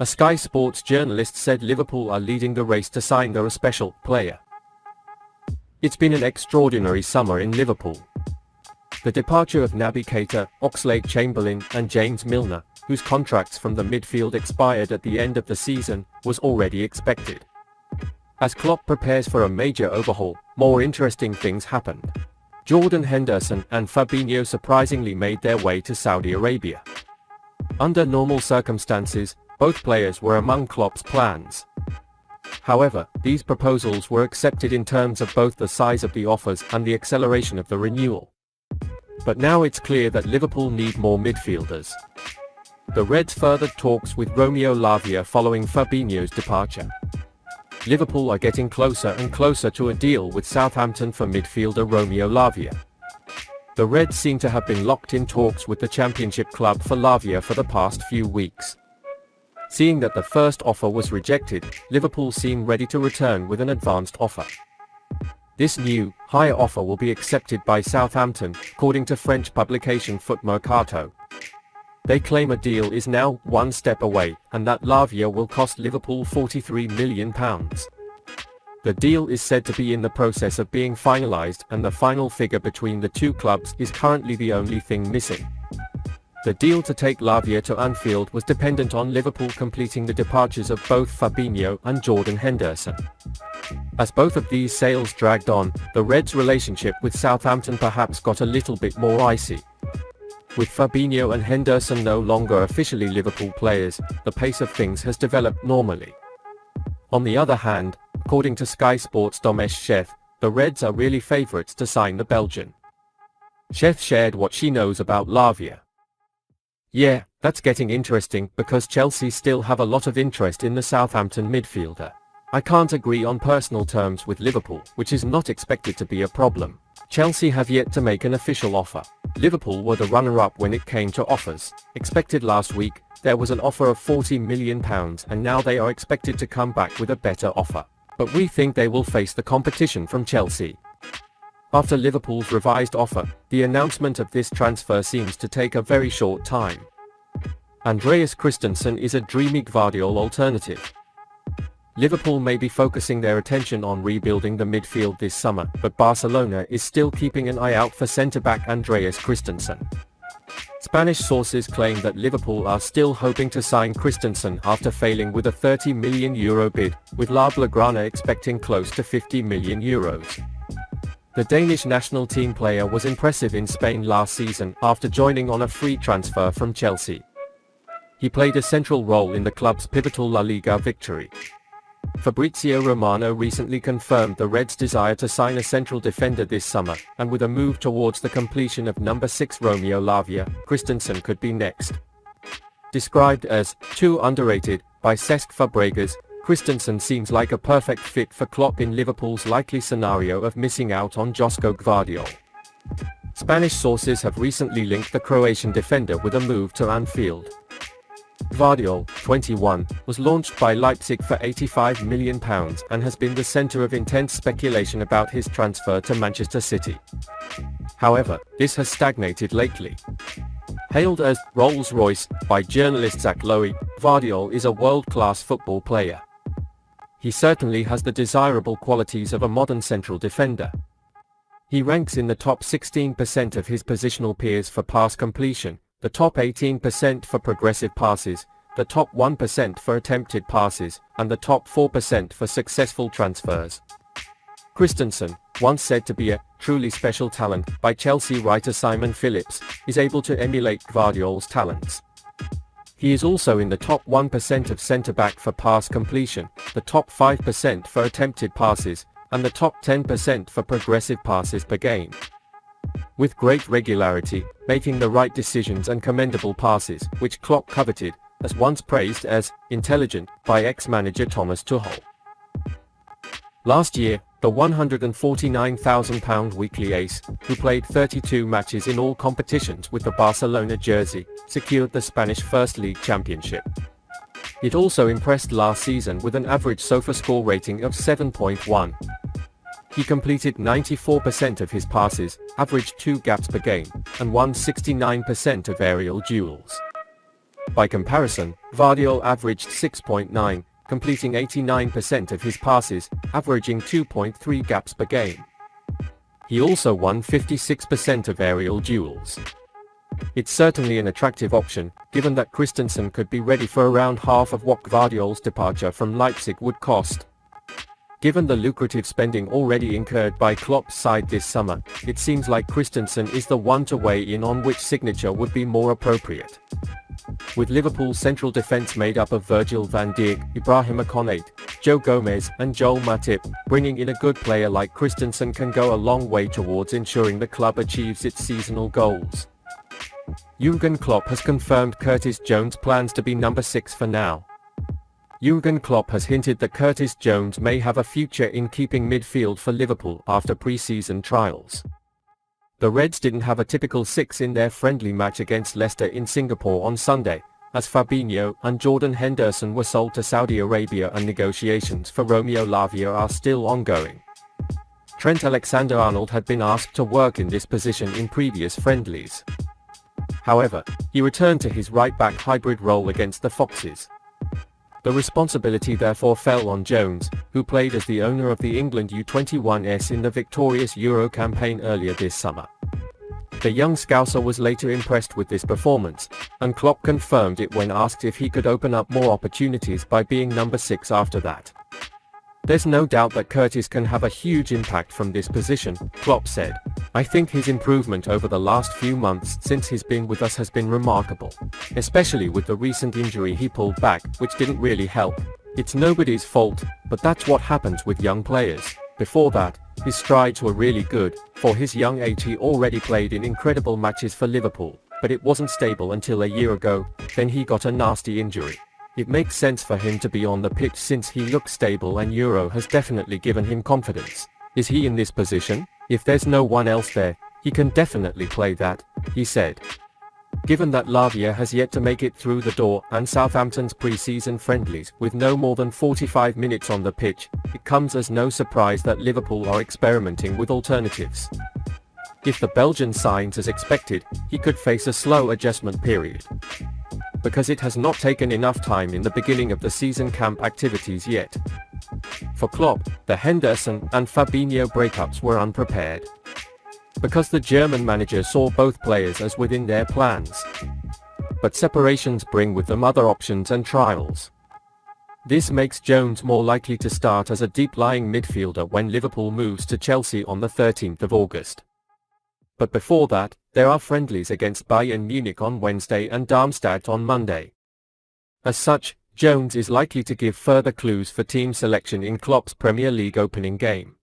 A Sky Sports journalist said Liverpool are leading the race to sign their special player. It's been an extraordinary summer in Liverpool. The departure of Naby Keita, Oxlade-Chamberlain and James Milner, whose contracts from the midfield expired at the end of the season, was already expected. As Klopp prepares for a major overhaul, more interesting things happened. Jordan Henderson and Fabinho surprisingly made their way to Saudi Arabia. Under normal circumstances, both players were among Klopp's plans. However, these proposals were accepted in terms of both the size of the offers and the acceleration of the renewal. But now it's clear that Liverpool need more midfielders. The Reds furthered talks with Romeo Lavia following Fabinho's departure. Liverpool are getting closer and closer to a deal with Southampton for midfielder Romeo Lavia. The Reds seem to have been locked in talks with the Championship club for Lavia for the past few weeks. Seeing that the first offer was rejected, Liverpool seem ready to return with an advanced offer. This new, higher offer will be accepted by Southampton, according to French publication Foot Mercato. They claim a deal is now one step away, and that Lavia will cost Liverpool £43 million. The deal is said to be in the process of being finalised, and the final figure between the two clubs is currently the only thing missing. The deal to take Lavia to Anfield was dependent on Liverpool completing the departures of both Fabinho and Jordan Henderson. As both of these sales dragged on, the Reds' relationship with Southampton perhaps got a little bit more icy. With Fabinho and Henderson no longer officially Liverpool players, the pace of things has developed normally. On the other hand, according to Sky Sports' Domesh Sheth, the Reds are really favourites to sign the Belgian. Sheth shared what she knows about Lavia. "Yeah, that's getting interesting because Chelsea still have a lot of interest in the Southampton midfielder. I can't agree on personal terms with Liverpool, which is not expected to be a problem. Chelsea have yet to make an official offer. Liverpool were the runner-up when it came to offers. Expected last week, there was an offer of £40 million and now they are expected to come back with a better offer. But we think they will face the competition from Chelsea." After Liverpool's revised offer, the announcement of this transfer seems to take a very short time. Andreas Christensen is a dreamy Gvardiol alternative. Liverpool may be focusing their attention on rebuilding the midfield this summer, but Barcelona is still keeping an eye out for centre-back Andreas Christensen. Spanish sources claim that Liverpool are still hoping to sign Christensen after failing with a €30 million bid, with La Blaugrana expecting close to €50 million. The Danish national team player was impressive in Spain last season after joining on a free transfer from Chelsea. He played a central role in the club's pivotal La Liga victory. Fabrizio Romano recently confirmed the Reds' desire to sign a central defender this summer, and with a move towards the completion of number 6 Romeo Lavia, Christensen could be next. Described as too underrated by Cesc Fabregas, Christensen seems like a perfect fit for Klopp in Liverpool's likely scenario of missing out on Josko Gvardiol. Spanish sources have recently linked the Croatian defender with a move to Anfield. Gvardiol, 21, was launched by Leipzig for £85 million and has been the centre of intense speculation about his transfer to Manchester City. However, this has stagnated lately. Hailed as Rolls-Royce by journalist Zach Lowy, Gvardiol is a world-class football player. He certainly has the desirable qualities of a modern central defender. He ranks in the top 16% of his positional peers for pass completion, the top 18% for progressive passes, the top 1% for attempted passes, and the top 4% for successful transfers. Christensen, once said to be a truly special talent by Chelsea writer Simon Phillips, is able to emulate Gvardiol's talents. He is also in the top 1% of centre-back for pass completion, the top 5% for attempted passes, and the top 10% for progressive passes per game. With great regularity, making the right decisions and commendable passes, which Klopp coveted, as once praised as intelligent by ex-manager Thomas Tuchel. Last year, the £149,000 weekly ace, who played 32 matches in all competitions with the Barcelona jersey, secured the Spanish First League Championship. It also impressed last season with an average SofaScore rating of 7.1. He completed 94% of his passes, averaged 2 gaps per game, and won 69% of aerial duels. By comparison, Vardiol averaged 6.9, completing 89% of his passes, averaging 2.3 gaps per game. He also won 56% of aerial duels. It's certainly an attractive option, given that Christensen could be ready for around half of what Gvardiol's departure from Leipzig would cost. Given the lucrative spending already incurred by Klopp's side this summer, it seems like Christensen is the one to weigh in on which signature would be more appropriate. With Liverpool's central defence made up of Virgil van Dijk, Ibrahima Konate, Joe Gomez and Joel Matip, bringing in a good player like Christensen can go a long way towards ensuring the club achieves its seasonal goals. Jürgen Klopp has confirmed Curtis Jones plans to be number 6 for now. Jürgen Klopp has hinted that Curtis Jones may have a future in keeping midfield for Liverpool after pre-season trials. The Reds didn't have a typical 6 in their friendly match against Leicester in Singapore on Sunday, as Fabinho and Jordan Henderson were sold to Saudi Arabia and negotiations for Romeo Lavia are still ongoing. Trent Alexander-Arnold had been asked to work in this position in previous friendlies. However, he returned to his right-back hybrid role against the Foxes. The responsibility therefore fell on Jones, who played as the owner of the England U21s in the victorious Euro campaign earlier this summer. The young Scouser was later impressed with this performance, and Klopp confirmed it when asked if he could open up more opportunities by being number 6 after that. There's no doubt that Curtis can have a huge impact from this position, Klopp said. I think his improvement over the last few months since he's been with us has been remarkable. Especially with the recent injury he pulled back, which didn't really help. It's nobody's fault, but that's what happens with young players. Before that, his strides were really good. For his young age he already played in incredible matches for Liverpool, but it wasn't stable until a year ago, then he got a nasty injury. It makes sense for him to be on the pitch since he looks stable and Euro has definitely given him confidence. Is he in this position? If there's no one else there, he can definitely play that, he said. Given that Lavia has yet to make it through the door and Southampton's pre-season friendlies with no more than 45 minutes on the pitch, it comes as no surprise that Liverpool are experimenting with alternatives. If the Belgian signs as expected, he could face a slow adjustment period, because it has not taken enough time in the beginning of the season camp activities yet. For Klopp, the Henderson and Fabinho breakups were unprepared, because the German manager saw both players as within their plans. But separations bring with them other options and trials. This makes Jones more likely to start as a deep-lying midfielder when Liverpool moves to Chelsea on the 13th of August. But before that, there are friendlies against Bayern Munich on Wednesday and Darmstadt on Monday. As such, Jones is likely to give further clues for team selection in Klopp's Premier League opening game.